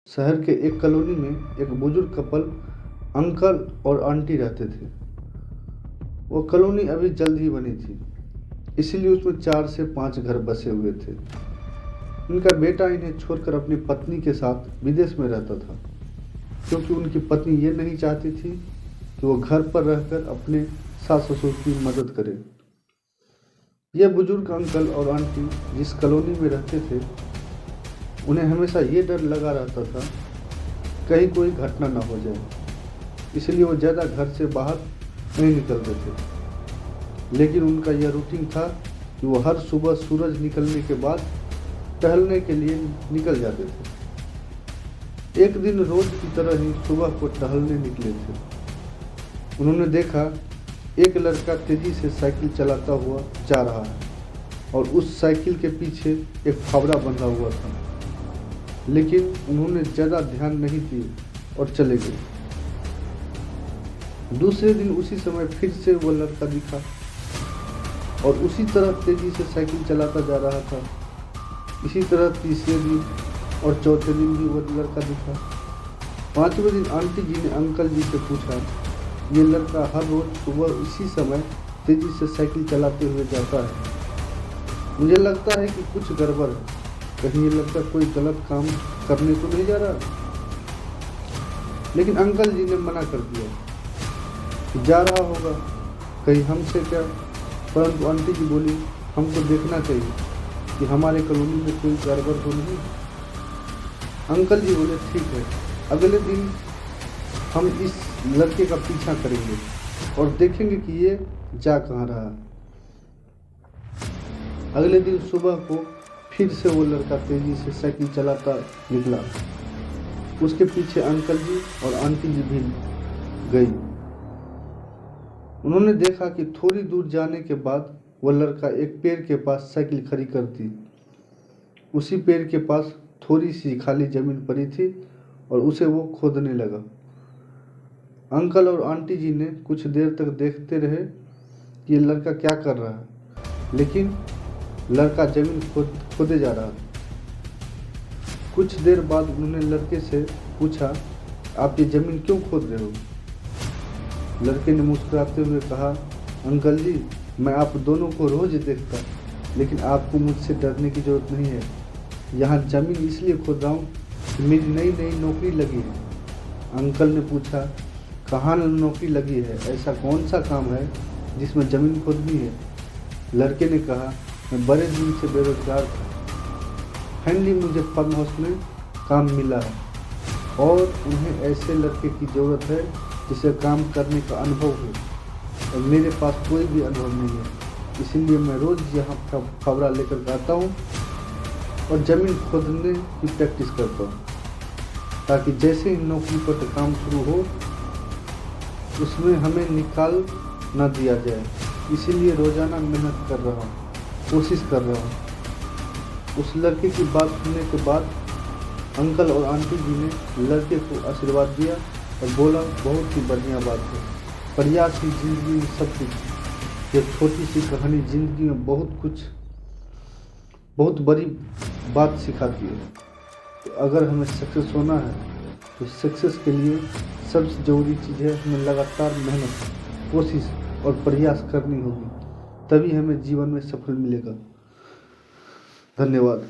शहर के एक कॉलोनी में एक बुजुर्ग कपल अंकल और आंटी रहते थे। वो कॉलोनी अभी जल्द ही बनी थी, इसीलिए उसमें 4 से 5 घर बसे हुए थे। उनका बेटा इन्हें छोड़कर अपनी पत्नी के साथ विदेश में रहता था, क्योंकि उनकी पत्नी ये नहीं चाहती थी कि वो घर पर रहकर अपने सास ससुर की मदद करे। ये बुजुर्ग अंकल और आंटी जिस कॉलोनी में रहते थे, उन्हें हमेशा ये डर लगा रहता था कहीं कोई घटना न हो जाए, इसलिए वो ज़्यादा घर से बाहर नहीं निकलते थे। लेकिन उनका यह रूटीन था कि वो हर सुबह सूरज निकलने के बाद टहलने के लिए निकल जाते थे। एक दिन रोज की तरह ही सुबह को टहलने निकले थे। उन्होंने देखा एक लड़का तेजी से साइकिल चलाता हुआ जा रहा है और उस साइकिल के पीछे एक फावड़ा बंधा हुआ था, लेकिन उन्होंने ज़्यादा ध्यान नहीं दिया और चले गए। दूसरे दिन उसी समय फिर से वो लड़का दिखा और उसी तरह तेजी से साइकिल चलाता जा रहा था। इसी तरह तीसरे दिन और चौथे दिन भी वो लड़का दिखा। 5वें दिन आंटी जी ने अंकल जी से पूछा, ये लड़का हर रोज सुबह इसी समय तेजी से साइकिल चलाते हुए जाता है, मुझे लगता है कि कुछ गड़बड़ है। कहीं ये लड़का कोई गलत काम करने तो नहीं जा रहा। लेकिन अंकल जी ने मना कर दिया कि जा रहा होगा, कहीं हमसे क्या। परंतु आंटी जी बोली, हमको देखना चाहिए कि हमारे कॉलोनी में कोई गड़बड़ तो नहीं। अंकल जी बोले, ठीक है, अगले दिन हम इस लड़के का पीछा करेंगे और देखेंगे कि ये जा कहाँ रहा। अगले दिन सुबह को फिर से वो लड़का तेजी से साइकिल चलाता निकला। उसके पीछे अंकल जी और आंटी जी भी गई। उन्होंने देखा कि थोड़ी दूर जाने के बाद वो लड़का एक पेड़ के पास साइकिल खड़ी कर दी। उसी पेड़ के पास थोड़ी सी खाली जमीन पड़ी थी और उसे वो खोदने लगा। अंकल और आंटी जी ने कुछ देर तक देखते रहे कि ये लड़का क्या कर रहा है, लेकिन लड़का जमीन खोदे जा रहा था। कुछ देर बाद उन्होंने लड़के से पूछा, आप ये जमीन क्यों खोद रहे हो? लड़के ने मुस्कुराते हुए कहा, अंकल जी, मैं आप दोनों को रोज देखता, लेकिन आपको मुझसे डरने की जरूरत नहीं है। यहाँ जमीन इसलिए खोद रहा हूँ कि मेरी नई नई नौकरी लगी है। अंकल ने पूछा, कहाँ नौकरी लगी है? ऐसा कौन सा काम है जिसमें ज़मीन खोदनी है? लड़के ने कहा, मैं बड़े दिन से बेरोजगार था, फाइनली मुझे फार्म हाउस में काम मिला है और उन्हें ऐसे लड़के की ज़रूरत है जिसे काम करने का अनुभव हो, और मेरे पास कोई भी अनुभव नहीं है। इसीलिए मैं रोज़ यहाँ फावड़ा लेकर आता हूँ और ज़मीन खोदने की प्रैक्टिस करता हूँ, ताकि जैसे ही नौकरी पर काम शुरू हो उसमें हमें निकाल न दिया जाए। इसीलिए रोज़ाना मेहनत कर रहा हूँ, कोशिश कर रहा हूँ। उस लड़के की बात सुनने के बाद अंकल और आंटी जी ने लड़के को आशीर्वाद दिया और बोला, बहुत ही बढ़िया बात है, प्रयास ही जिंदगी में सब कुछ। ये छोटी सी कहानी जिंदगी में बहुत बड़ी बात सिखाती है। तो अगर हमें सक्सेस होना है तो सक्सेस के लिए सबसे ज़रूरी चीज़ है हमें लगातार मेहनत, कोशिश और प्रयास करनी होगी, तभी हमें जीवन में सफल मिलेगा। धन्यवाद।